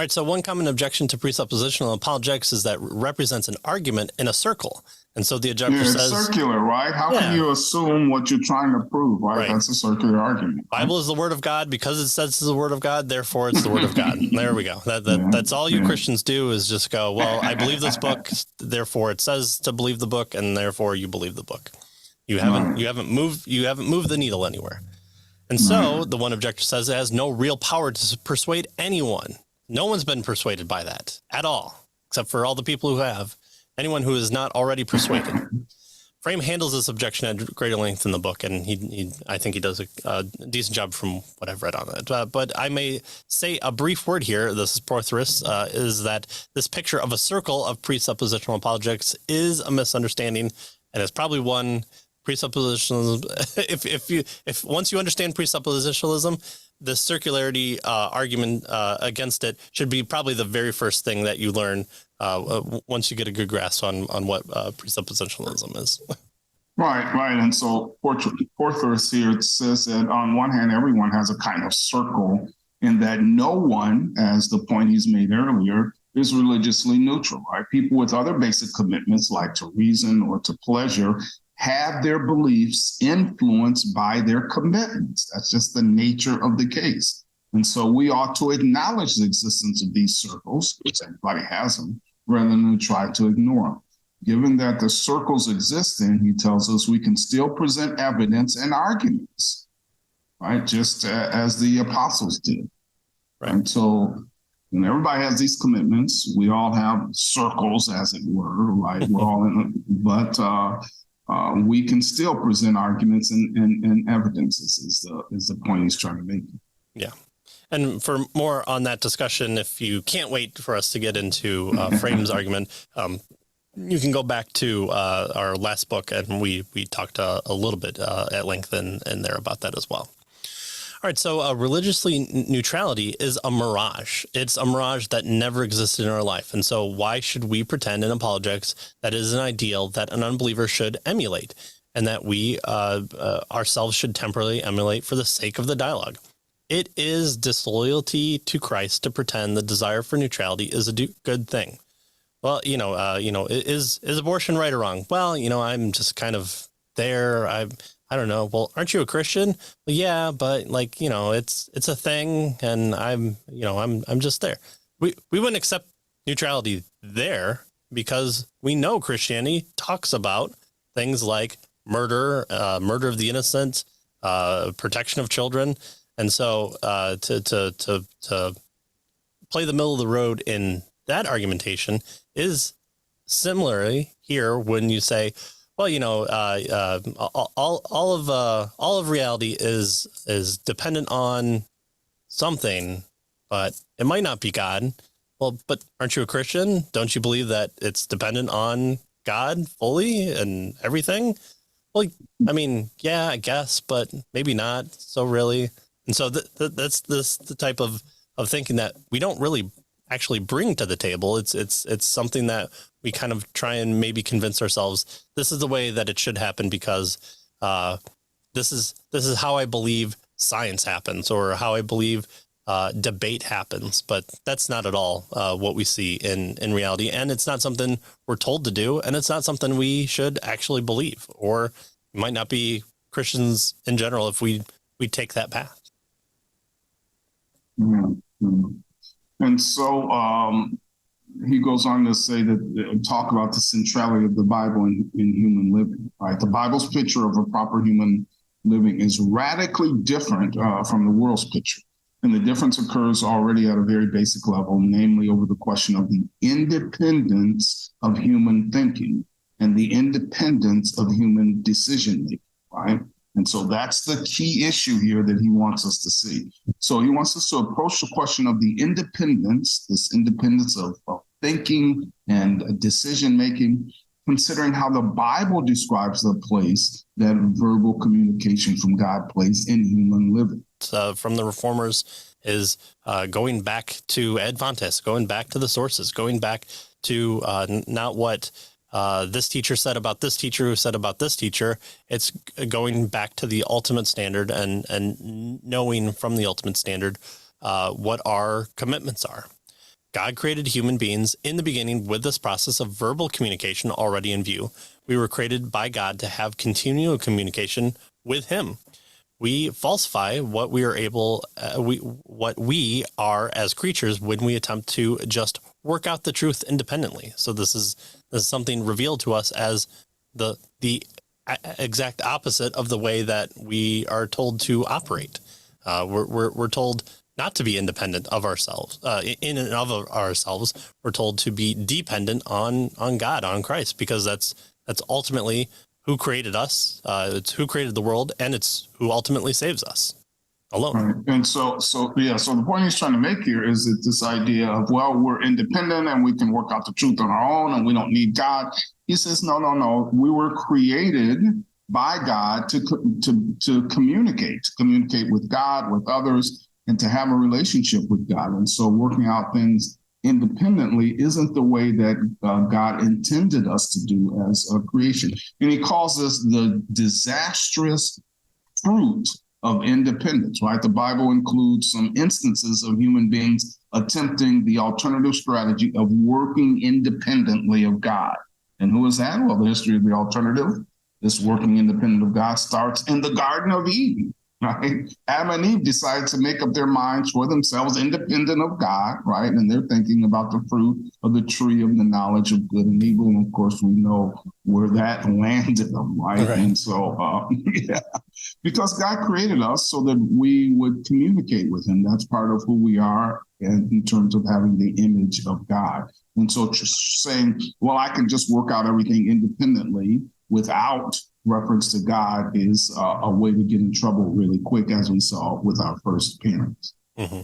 All right, so one common objection to presuppositional apologetics is that it represents an argument in a circle. And so the objector it's says... circular, right? How can you assume what you're trying to prove, right? That's a circular argument. Right? Bible is the word of God. Because it says it's the word of God, therefore it's the word of God. There we go. That's all you Christians do, is just go, well, I believe this book, therefore it says to believe the book, and therefore you believe the book. You haven't moved the needle anywhere. And so the one objector says it has no real power to persuade anyone. No one's been persuaded by that at all, except for all the people who have. Anyone who is not already persuaded. Frame handles this objection at greater length in the book, and I think he does a decent job from what I've read on it. But I may say a brief word here. This is Poythress, is that this picture of a circle of presuppositional apologetics is a misunderstanding, and it's probably one presuppositionalism. If once you understand presuppositionalism, the circularity argument against it should be probably the very first thing that you learn once you get a good grasp on what presuppositionalism is. Right. And so Poythress here says that on one hand, everyone has a kind of circle, and that no one, as the point he's made earlier, is religiously neutral, right? People with other basic commitments, like to reason or to pleasure, have their beliefs influenced by their commitments. That's just the nature of the case. And so we ought to acknowledge the existence of these circles, which everybody has them, rather than try to ignore them. Given that the circles exist, then he tells us we can still present evidence and arguments, right? Just as the apostles did. Right. And so everybody has these commitments. We all have circles, as it were, right? We're all in it, but we can still present arguments and evidences is the point he's trying to make. Yeah. And for more on that discussion, if you can't wait for us to get into Frame's argument, you can go back to our last book, and we talked a little bit at length in there about that as well. All right, so religiously neutrality is a mirage. It's a mirage that never existed in our life. And so why should we pretend in apologetics that is an ideal that an unbeliever should emulate, and that we ourselves should temporarily emulate for the sake of the dialogue? It is disloyalty to Christ to pretend the desire for neutrality is a good thing. Well, is abortion right or wrong? Well, I'm just kind of there. I don't know. Well, aren't you a Christian? Well, yeah, but it's a thing, and I'm just there. We wouldn't accept neutrality there because we know Christianity talks about things like murder of the innocent, protection of children. And so to play the middle of the road in that argumentation is similarly here when you say, well, all of reality is dependent on something, but it might not be God. Well, but aren't you a Christian? Don't you believe that it's dependent on God fully and everything? Well, I mean, yeah, I guess, but maybe not. So really. And so that's the type of thinking that we don't really actually bring to the table. It's something that we kind of try and maybe convince ourselves this is the way that it should happen because this is how I believe science happens, or how I believe debate happens. But that's not at all what we see in reality, and it's not something we're told to do, and it's not something we should actually believe, or might not be Christians in general if we take that path. Mm-hmm. And so he goes on to say that talk about the centrality of the Bible in human living. Right, the Bible's picture of a proper human living is radically different from the world's picture, and the difference occurs already at a very basic level, namely over the question of the independence of human thinking and the independence of human decision making. Right. And so that's the key issue here that he wants us to see. So he wants us to approach the question of the independence, this independence of thinking and decision-making, considering how the Bible describes the place that verbal communication from God plays in human living. From the Reformers is going back to Ad Fontes, going back to the sources, going back to not what this teacher said about this teacher who said about this teacher. It's going back to the ultimate standard and knowing from the ultimate standard what our commitments are. God created human beings in the beginning with this process of verbal communication already in view. We were created by God to have continual communication with him. We falsify what we are what we are as creatures when we attempt to just work out the truth independently. So this is something revealed to us as the exact opposite of the way that we are told to operate. We're told not to be independent of ourselves, in and of ourselves. We're told to be dependent on God, on Christ, because that's ultimately who created us. It's who created the world, and it's who ultimately saves us alone. Right. And so the point he's trying to make here is that this idea of, well, we're independent and we can work out the truth on our own and we don't need God. He says, no. We were created by God to communicate with God, with others, and to have a relationship with God. And so working out things independently isn't the way that God intended us to do as a creation. And he calls this the disastrous fruit of independence, right? The Bible includes some instances of human beings attempting the alternative strategy of working independently of God. And who is that? Well, the history of the alternative, this working independent of God, starts in the Garden of Eden. Right? Adam and Eve decide to make up their minds for themselves, independent of God, right? And they're thinking about the fruit of the tree of the knowledge of good and evil. And of course, we know where that landed them, right? And so, because God created us so that we would communicate with him. That's part of who we are in terms of having the image of God. And so just saying, well, I can just work out everything independently without reference to God is a way to get in trouble really quick, as we saw with our first parents. Mm-hmm.